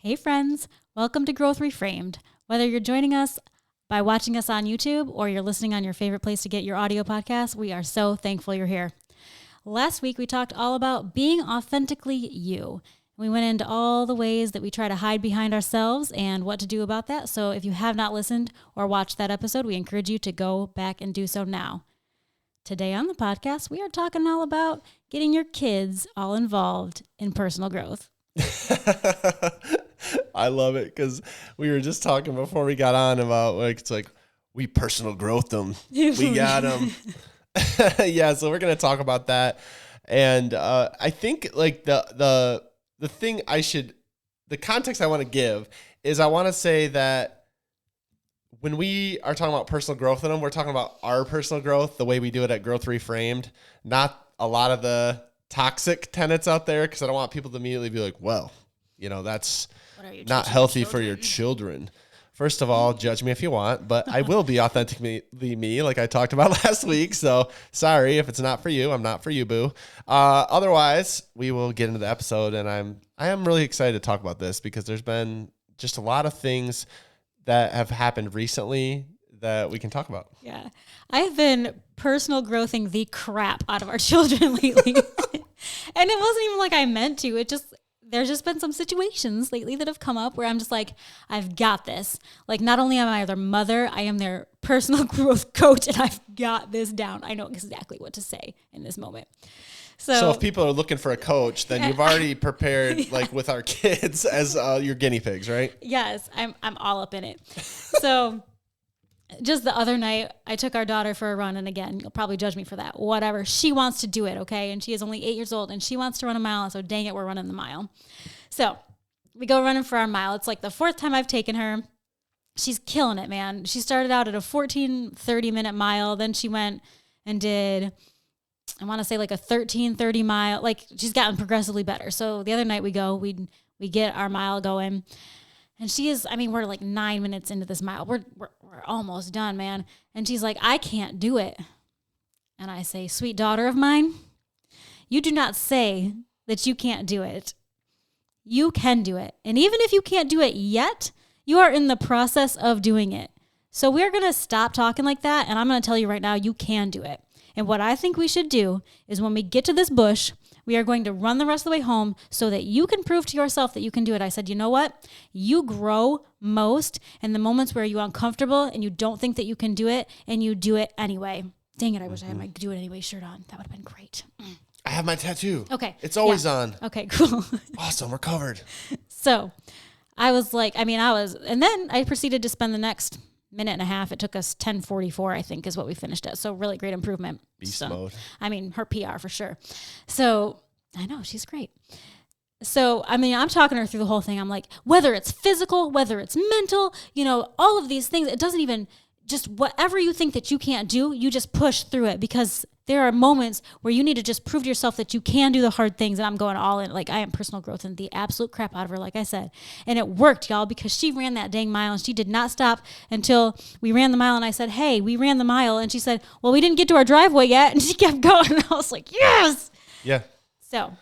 Hey friends, welcome to Growth Reframed. Whether you're joining us by watching us on YouTube or you're listening on your favorite place to get your audio podcast, we are so thankful you're here. Last week we talked all about being authentically you. We went into all the ways that we try to hide behind ourselves and what to do about that. So if you have not listened or watched that episode, we encourage you to go back and do so now. Today on the podcast, we are talking all about getting your kids all involved in personal growth. I love it because we were just talking before we got on about we personal growth them. We got them. Yeah, so we're going to talk about that. And I think the thing the context I want to give is I want to say that when we are talking about personal growth in them, we're talking about our personal growth, the way we do it at Growth Reframed, not a lot of the toxic tenets out there, because I don't want people to immediately be like, well, that's not healthy for your children. First of all, judge me if you want, but I will be authentically me, like I talked about last week. So sorry if it's not for you. I'm not for you, boo. Otherwise, we will get into the episode, and I am really excited to talk about this because there's been just a lot of things that have happened recently that we can talk about. Yeah. I've been personal growthing the crap out of our children lately. And it wasn't even like I meant to. There's just been some situations lately that have come up where I'm just like, I've got this. Like, not only am I their mother, I am their personal growth coach, and I've got this down. I know exactly what to say in this moment. So if people are looking for a coach, then you've already prepared, like with our kids, as your guinea pigs, right? Yes, I'm all up in it. So just the other night, I took our daughter for a run, and again, you'll probably judge me for that. Whatever. She wants to do it, okay? And she is only 8 years old, and she wants to run a mile, so dang it, we're running the mile. So we go running for our mile. It's like the fourth time I've taken her. She's killing it, man. She started out at a 30-minute mile. Then she went and did, I want to say like a 13:30 mile. Like, she's gotten progressively better. So the other night we get our mile going. And she is, we're like 9 minutes into this mile. We're almost done, man. And she's like, I can't do it. And I say, sweet daughter of mine, you do not say that you can't do it. You can do it. And even if you can't do it yet, you are in the process of doing it. So we're going to stop talking like that. And I'm going to tell you right now, you can do it. And what I think we should do is when we get to this bush, we are going to run the rest of the way home so that you can prove to yourself that you can do it. I said, you know what? You grow most in the moments where you're uncomfortable and you don't think that you can do it, and you do it anyway. Dang it, I wish I had my do it anyway shirt on. That would have been great. I have my tattoo. Okay. It's always on. Okay, cool. Awesome, we're covered. So I was like, and then I proceeded to spend the next minute and a half. It took us 10:44, I think, is what we finished at. So really great improvement. Beast mode. Her PR for sure. So I know, she's great. So, I'm talking her through the whole thing. I'm like, whether it's physical, whether it's mental, all of these things, it doesn't even, just whatever you think that you can't do, you just push through it, because there are moments where you need to just prove to yourself that you can do the hard things. And I'm going all in. Like, I am personal growth and the absolute crap out of her, like I said. And it worked, y'all, because she ran that dang mile and she did not stop until we ran the mile. And I said, hey, we ran the mile. And she said, well, we didn't get to our driveway yet. And she kept going. And I was like, yes. Yeah. So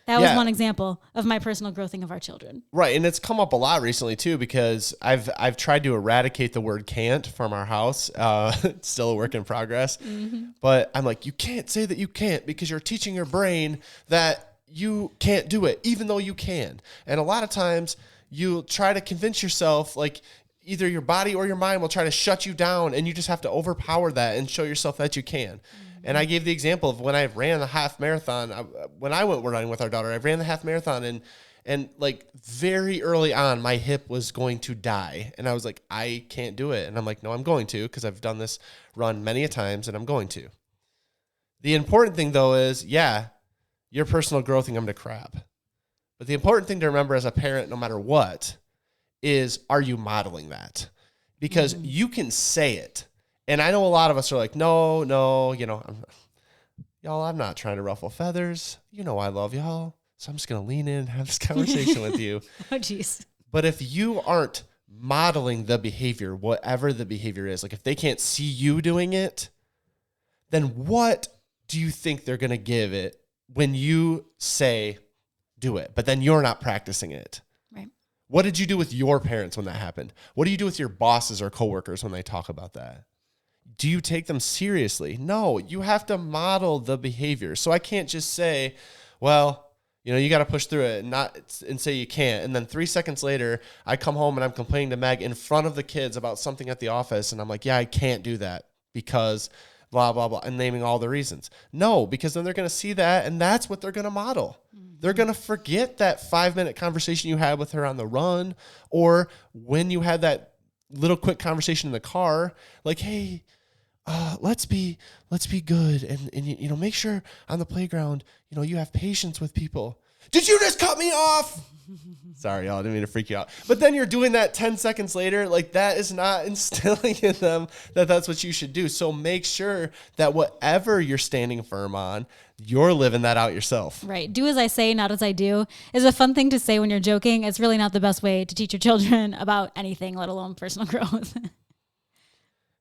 that was one example of my personal growthing of our children. Right, and it's come up a lot recently too, because I've tried to eradicate the word can't from our house. It's still a work in progress. Mm-hmm. But I'm like, you can't say that you can't, because you're teaching your brain that you can't do it, even though you can. And a lot of times you try to convince yourself, like, either your body or your mind will try to shut you down, and you just have to overpower that and show yourself that you can. And I gave the example of when I ran the half marathon. When I went running with our daughter, I ran the half marathon, and like very early on, my hip was going to die. And I was like, I can't do it. And I'm like, no, I'm going to, because I've done this run many a times, and I'm going to. The important thing, though, is, you're personal growthing them to crap. But the important thing to remember as a parent, no matter what, is, are you modeling that? Because you can say it. And I know a lot of us are like, no, y'all, I'm not trying to ruffle feathers. I love y'all. So I'm just going to lean in and have this conversation with you. Oh, geez. But if you aren't modeling the behavior, whatever the behavior is, like if they can't see you doing it, then what do you think they're going to give it when you say, do it, but then you're not practicing it? Right. What did you do with your parents when that happened? What do you do with your bosses or coworkers when they talk about that? Do you take them seriously? No, you have to model the behavior. So I can't just say, well, you got to push through it and say you can't. And then 3 seconds later, I come home and I'm complaining to Meg in front of the kids about something at the office. And I'm like, yeah, I can't do that because blah, blah, blah, and naming all the reasons. No, because then they're going to see that and that's what they're going to model. They're going to forget that 5-minute conversation you had with her on the run, or when you had that little quick conversation in the car, like, hey, let's be good. And make sure on the playground, you have patience with people. Did you just cut me off? Sorry, y'all, I didn't mean to freak you out. But then you're doing that 10 seconds later. Like, that is not instilling in them that that's what you should do. So make sure that whatever you're standing firm on, you're living that out yourself. Right. Do as I say, not as I do is a fun thing to say when you're joking. It's really not the best way to teach your children about anything, let alone personal growth.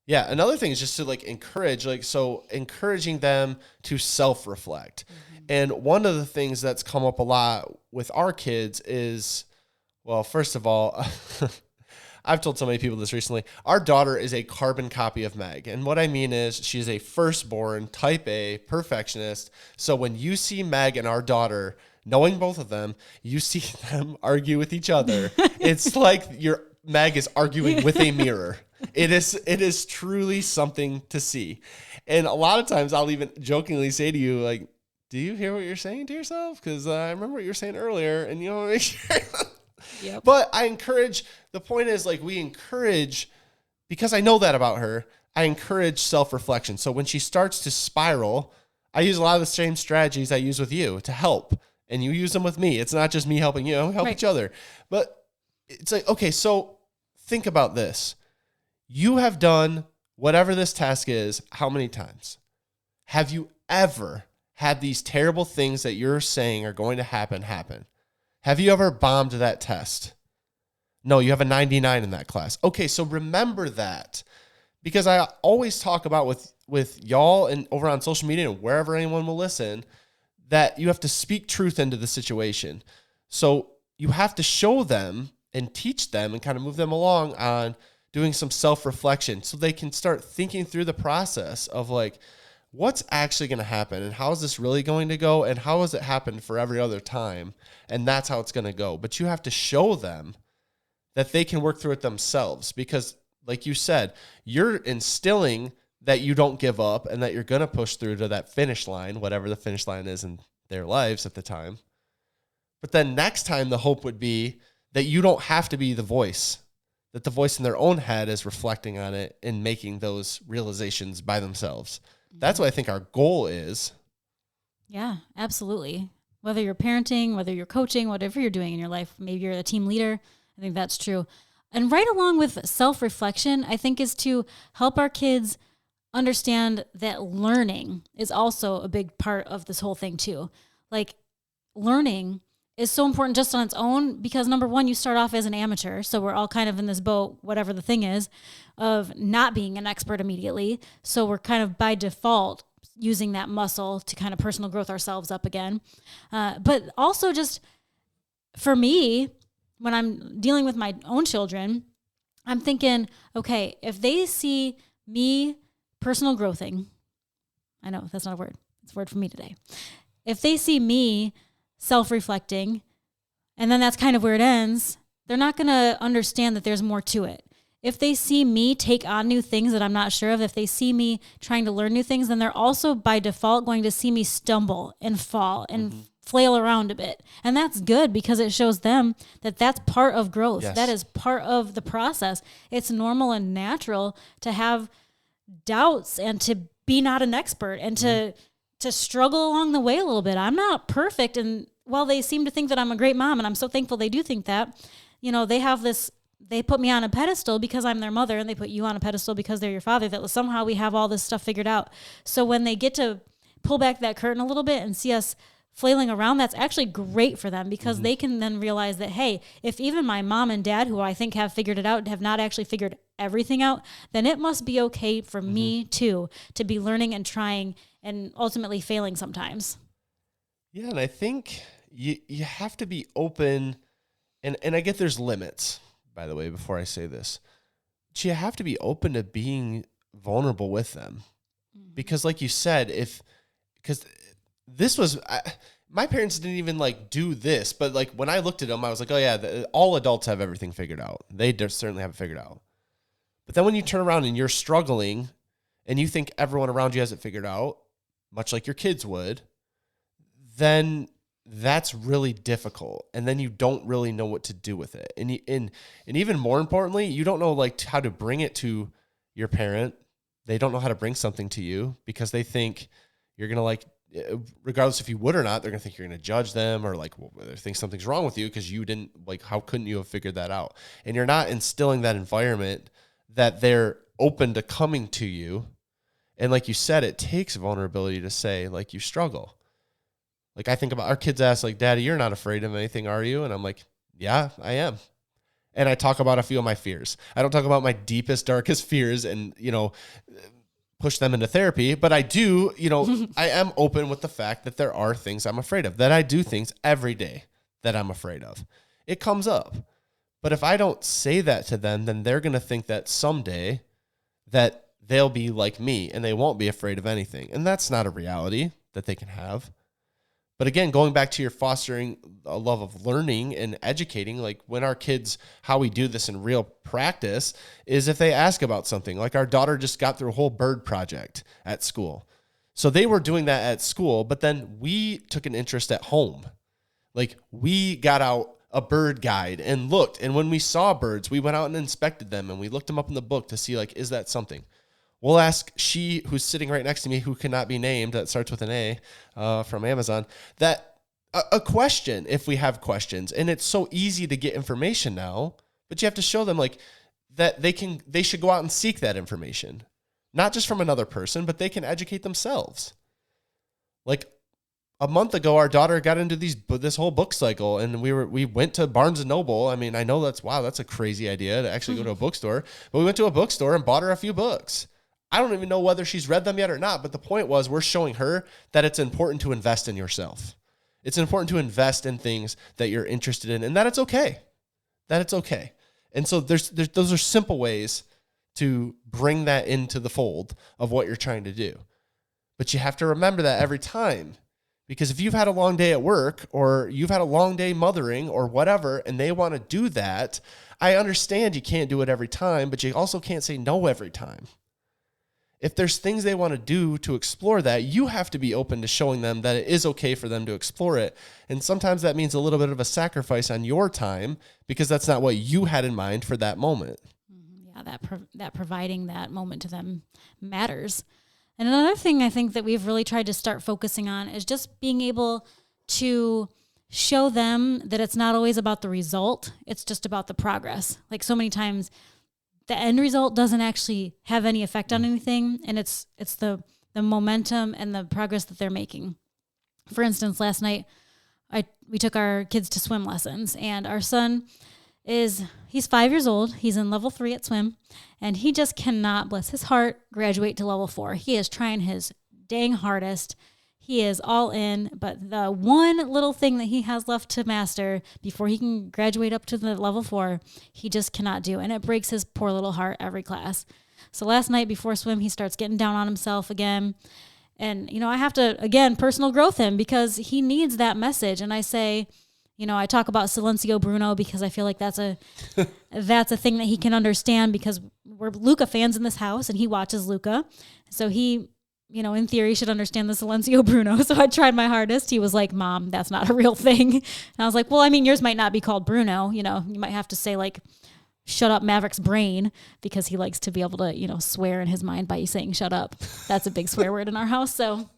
Yeah. Another thing is just to encourage, encouraging them to self-reflect. And one of the things that's come up a lot with our kids is, well, first of all, I've told so many people this recently. Our daughter is a carbon copy of Meg. And what I mean is she's a firstborn, type A, perfectionist. So when you see Meg and our daughter, knowing both of them, you see them argue with each other. It's like Meg is arguing with a mirror. It is truly something to see. And a lot of times I'll even jokingly say to you, like, do you hear what you're saying to yourself? Because I remember what you were saying earlier, and you want to make sure. Yep. But the point is, we encourage, because I know that about her, I encourage self-reflection. So when she starts to spiral, I use a lot of the same strategies I use with you to help, and you use them with me. It's not just me helping you, we help each other. But it's like, okay, so think about this. You have done whatever this task is, how many times? Have you ever had these terrible things that you're saying are going to happen? Have you ever bombed that test? No, you have a 99 in that class. Okay, so remember that, because I always talk about with y'all and over on social media and wherever anyone will listen, that you have to speak truth into the situation. So you have to show them and teach them and kind of move them along on doing some self-reflection so they can start thinking through the process of what's actually going to happen and how is this really going to go and how has it happened for every other time, and that's how it's going to go. But you have to show them that they can work through it themselves because, like you said, you're instilling that you don't give up and that you're going to push through to that finish line, whatever the finish line is in their lives at the time. But then next time the hope would be that you don't have to be the voice, that the voice in their own head is reflecting on it and making those realizations by themselves. That's what I think our goal is. Yeah, absolutely. Whether you're parenting, whether you're coaching, whatever you're doing in your life, maybe you're a team leader, I think that's true. And right along with self-reflection, I think is to help our kids understand that learning is also a big part of this whole thing too. Learning is so important just on its own because, number one, you start off as an amateur. So we're all kind of in this boat, whatever the thing is, of not being an expert immediately. So we're kind of by default using that muscle to kind of personal growth ourselves up again. But also just for me, when I'm dealing with my own children, I'm thinking, okay, if they see me personal growthing, I know that's not a word. It's a word for me today. If they see me self-reflecting, and then that's kind of where it ends, they're not going to understand that there's more to it. If they see me take on new things that I'm not sure of, if they see me trying to learn new things, then they're also by default going to see me stumble and fall and flail around a bit. And that's good because it shows them that that's part of growth. Yes. That is part of the process. It's normal and natural to have doubts and to be not an expert and to struggle along the way a little bit. I'm not perfect. And while they seem to think that I'm a great mom, and I'm so thankful they do think that, they have this, they put me on a pedestal because I'm their mother, and they put you on a pedestal because they're your father, that somehow we have all this stuff figured out. So when they get to pull back that curtain a little bit and see us flailing around, that's actually great for them because they can then realize that, hey, if even my mom and dad, who I think have figured it out, have not actually figured everything out, then it must be okay for me too to be learning and trying and ultimately failing sometimes. Yeah, and I think you have to be open and I get there's limits, by the way, before I say this. But you have to be open to being vulnerable with them. Because like you said, because this was, my parents didn't even like do this, but like when I looked at them, I was like, oh yeah, all adults have everything figured out. They certainly have it figured out. But then when you turn around and you're struggling and you think everyone around you has it figured out, much like your kids would, then that's really difficult. And then you don't really know what to do with it. And even more importantly, you don't know like how to bring it to your parent. They don't know how to bring something to you because they think you're going to like, regardless if you would or not, they're going to think you're going to judge them or like, well, they think something's wrong with you because you didn't like, how couldn't you have figured that out? And you're not instilling that environment that they're open to coming to you. And like you said, it takes vulnerability to say like you struggle. Like I think about our kids ask like, Daddy, you're not afraid of anything, are you? And I'm like, yeah, I am. And I talk about a few of my fears. I don't talk about my deepest, darkest fears and, push them into therapy, but I do, I am open with the fact that there are things I'm afraid of, that I do things every day that I'm afraid of. It comes up. But if I don't say that to them, then they're going to think that someday that they'll be like me and they won't be afraid of anything. And that's not a reality that they can have. But again, going back to your fostering a love of learning and educating, like when our kids, how we do this in real practice is if they ask about something, like our daughter just got through a whole bird project at school. So they were doing that at school, but then we took an interest at home. Like we got out a bird guide and looked. And when we saw birds, we went out and inspected them and we looked them up in the book to see like, is that something? We'll ask she who's sitting right next to me, who cannot be named, that starts with an A, from Amazon, that a question if we have questions. And it's so easy to get information now, but you have to show them like that they should go out and seek that information, not just from another person, but they can educate themselves. Like a month ago, our daughter got into this whole book cycle, and we went to Barnes and Noble. I mean, I know that's a crazy idea to actually go to a bookstore, but we went to a bookstore and bought her a few books. I don't even know whether she's read them yet or not, but the point was we're showing her that it's important to invest in yourself. It's important to invest in things that you're interested in and that it's okay. And so those are simple ways to bring that into the fold of what you're trying to do. But you have to remember that every time, because if you've had a long day at work or you've had a long day mothering or whatever, and they want to do that, I understand you can't do it every time, but you also can't say no every time. If there's things they want to do to explore that, you have to be open to showing them that it is okay for them to explore it. And sometimes that means a little bit of a sacrifice on your time because that's not what you had in mind for that moment. Yeah, that providing that moment to them matters. And another thing I think that we've really tried to start focusing on is just being able to show them that it's not always about the result. It's just about the progress. Like so many times, the end result doesn't actually have any effect on anything, and it's the momentum and the progress that they're making. For instance, last night we took our kids to swim lessons, and our son he's 5 years old. He's in level 3 at swim, and he just cannot, bless his heart, graduate to level 4. He is trying his dang hardest. He is all in, but the one little thing that he has left to master before he can graduate up to the level 4, he just cannot do. And it breaks his poor little heart every class. So last night before swim, he starts getting down on himself again. And, I have to, again, personal growth him because he needs that message. And I say, I talk about Silencio Bruno because I feel like that's a thing that he can understand because we're Luca fans in this house and he watches Luca. So he, in theory, should understand the Silencio Bruno. So I tried my hardest. He was like, Mom, that's not a real thing. And I was like, well, I mean, yours might not be called Bruno. You might have to say like, shut up Maverick's brain, because he likes to be able to, swear in his mind by saying shut up. That's a big swear word in our house. So,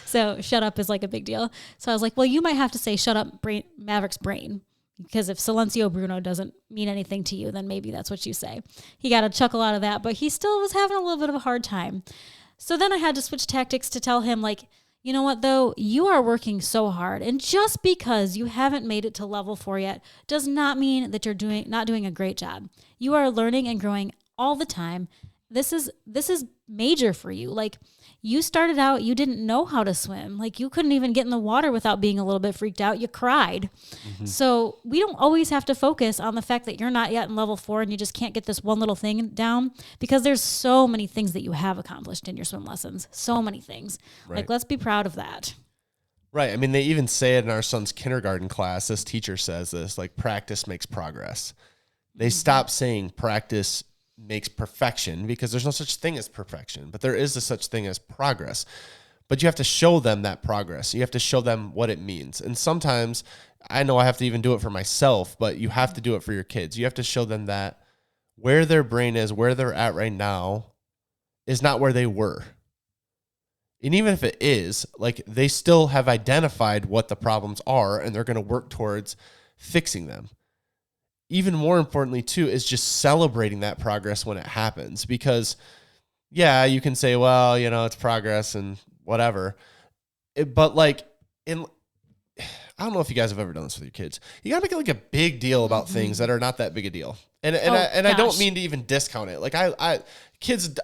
so shut up is like a big deal. So I was like, well, you might have to say shut up Maverick's brain. Because if Silencio Bruno doesn't mean anything to you, then maybe that's what you say. He got a chuckle out of that, but he still was having a little bit of a hard time. So then I had to switch tactics to tell him, like, you know what, though? You are working so hard. And just because you haven't made it to level 4 yet does not mean that you're not doing a great job. You are learning and growing all the time. this is major for you. Like, you started out, you didn't know how to swim. Like, you couldn't even get in the water without being a little bit freaked out. You cried. Mm-hmm. So we don't always have to focus on the fact that you're not yet in level 4 and you just can't get this one little thing down, because there's so many things that you have accomplished in your swim lessons. So many things. Right. Like, let's be proud of that. Right. I mean, they even say it in our son's kindergarten class. This teacher says this, like, practice makes progress. They stop saying practice makes perfection, because there's no such thing as perfection, but there is a such thing as progress. But you have to show them that progress. You have to show them what it means. And sometimes, I know I have to even do it for myself, but you have to do it for your kids. You have to show them that where their brain is, where they're at right now, is not where they were. And even if it is, like, they still have identified what the problems are, and they're going to work towards fixing them. Even more importantly, too, is just celebrating that progress when it happens. Because, yeah, you can say, well, you know, it's progress and whatever. But, like, I don't know if you guys have ever done this with your kids. You got to make, like, a big deal about things that are not that big a deal. And I don't mean to even discount it. Like, kids,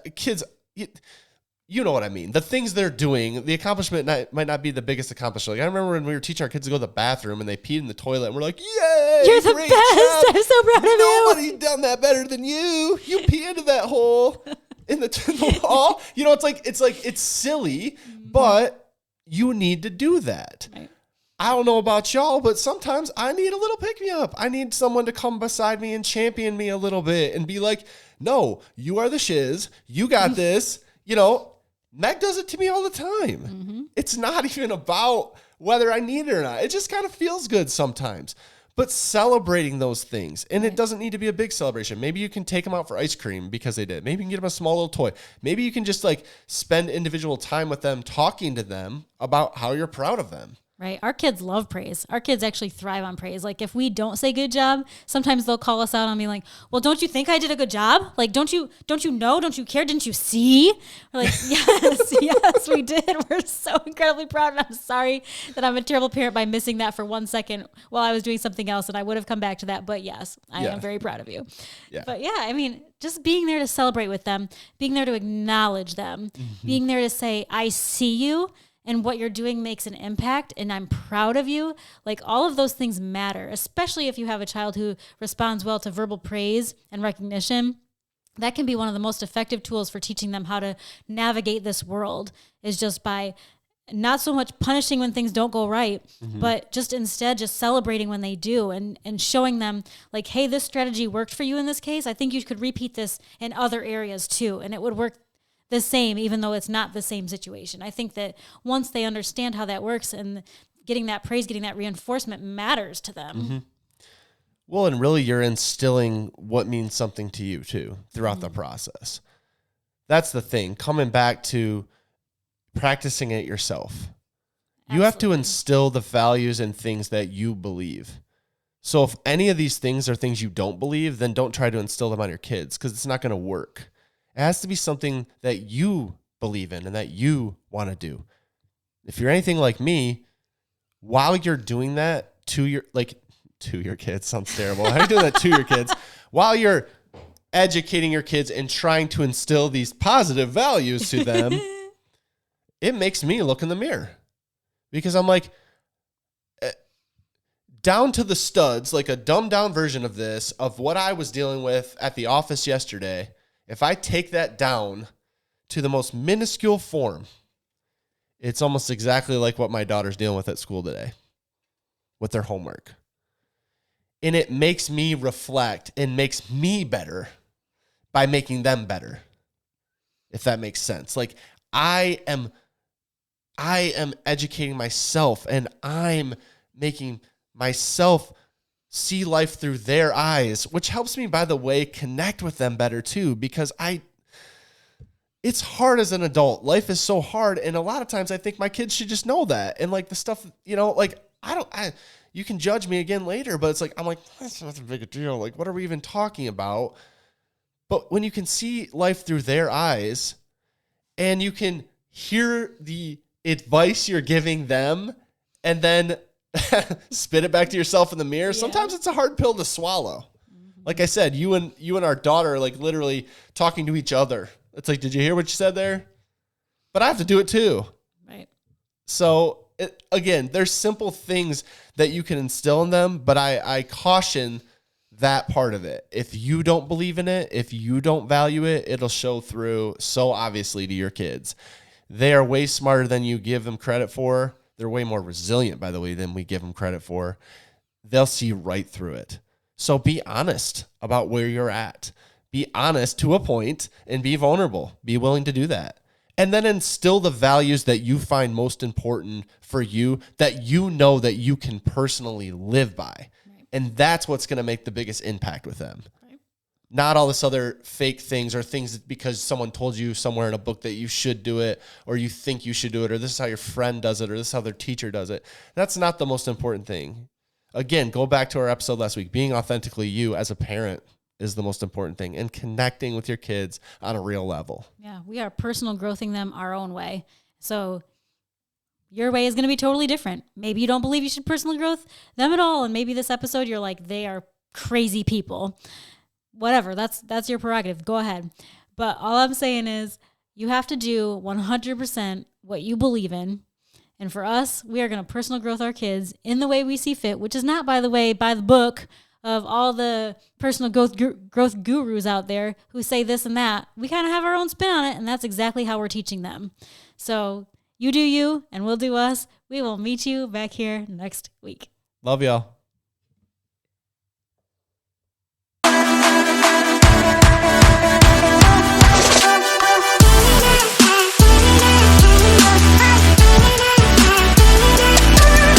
you know what I mean. The things they're doing, the accomplishment might not be the biggest accomplishment. Like, I remember when we were teaching our kids to go to the bathroom and they peed in the toilet and we're like, yay, you're the best. Job. I'm so proud of you. Nobody's done that better than you. You pee into that hole in the wall. You know, it's silly, but you need to do that. Right. I don't know about y'all, but sometimes I need a little pick-me-up. I need someone to come beside me and champion me a little bit and be like, no, you are the shiz. You got this. You know, Meg does it to me all the time. Mm-hmm. It's not even about whether I need it or not. It just kind of feels good sometimes. But celebrating those things, and it doesn't need to be a big celebration. Maybe you can take them out for ice cream because they did. Maybe you can get them a small little toy. Maybe you can just, like, spend individual time with them, talking to them about how you're proud of them. Right. Our kids love praise. Our kids actually thrive on praise. Like, if we don't say good job, sometimes they'll call us out on me like, well, don't you think I did a good job? Like, don't you know? Don't you care? Didn't you see? We're like, yes, we did. We're so incredibly proud. And I'm sorry that I'm a terrible parent by missing that for 1 second while I was doing something else. And I would have come back to that. But yes, I am very proud of you. Yeah. But yeah, I mean, just being there to celebrate with them, being there to acknowledge them, being there to say, I see you. And what you're doing makes an impact, and I'm proud of you. Like, all of those things matter, especially if you have a child who responds well to verbal praise and recognition. That can be one of the most effective tools for teaching them how to navigate this world, is just by not so much punishing when things don't go right, but just instead just celebrating when they do, and showing them, like, hey, this strategy worked for you in this case. I think you could repeat this in other areas too, and it would work the same, even though it's not the same situation. I think that once they understand how that works, and getting that praise, getting that reinforcement matters to them. Mm-hmm. Well, and really you're instilling what means something to you too throughout the process. That's the thing. Coming back to practicing it yourself. Absolutely. You have to instill the values and things that you believe. So if any of these things are things you don't believe, then don't try to instill them on your kids, because it's not going to work. It has to be something that you believe in and that you want to do. If you're anything like me, while you're doing that to your kids, sounds terrible. How are you doing that to your kids? While you're educating your kids and trying to instill these positive values to them, it makes me look in the mirror, because I'm like, down to the studs, like a dumbed down version of this, of what I was dealing with at the office yesterday. If I take that down to the most minuscule form, it's almost exactly like what my daughter's dealing with at school today with their homework. And it makes me reflect and makes me better by making them better, if that makes sense. Like, I am educating myself, and I'm making myself see life through their eyes, which helps me, by the way, connect with them better too, because it's hard as an adult. Life is so hard. And a lot of times I think my kids should just know that. And like the stuff, you know, like you can judge me again later, but it's like, I'm like, that's not a big deal. Like, what are we even talking about? But when you can see life through their eyes, and you can hear the advice you're giving them, and then spit it back to yourself in the mirror. Yeah. Sometimes it's a hard pill to swallow. Like I said, you and our daughter are like literally talking to each other. It's like, did you hear what you said there? But I have to do it too. Right. So again, there's simple things that you can instill in them, but I caution that part of it. If you don't believe in it, if you don't value it, it'll show through so obviously to your kids. They are way smarter than you give them credit for. They're way more resilient, by the way, than we give them credit for. They'll see right through it. So be honest about where you're at. Be honest to a point and be vulnerable. Be willing to do that. And then instill the values that you find most important for you, that you know that you can personally live by. Right. And that's what's going to make the biggest impact with them. Right. Not all this other fake things or things because someone told you somewhere in a book that you should do it, or you think you should do it, or this is how your friend does it, or this is how their teacher does it. That's not the most important thing. Again, go back to our episode last week. Being authentically you as a parent is the most important thing, and connecting with your kids on a real level. Yeah, we are personal growthing them our own way. So your way is going to be totally different. Maybe you don't believe you should personal growth them at all, and maybe this episode you're like, they are crazy people. Whatever, that's your prerogative. Go ahead. But all I'm saying is you have to do 100% what you believe in. And for us, we are going to personal growth our kids in the way we see fit, which is not, by the way, by the book of all the personal growth gurus out there who say this and that. We kind of have our own spin on it, and that's exactly how we're teaching them. So you do you, and we'll do us. We will meet you back here next week. Love y'all.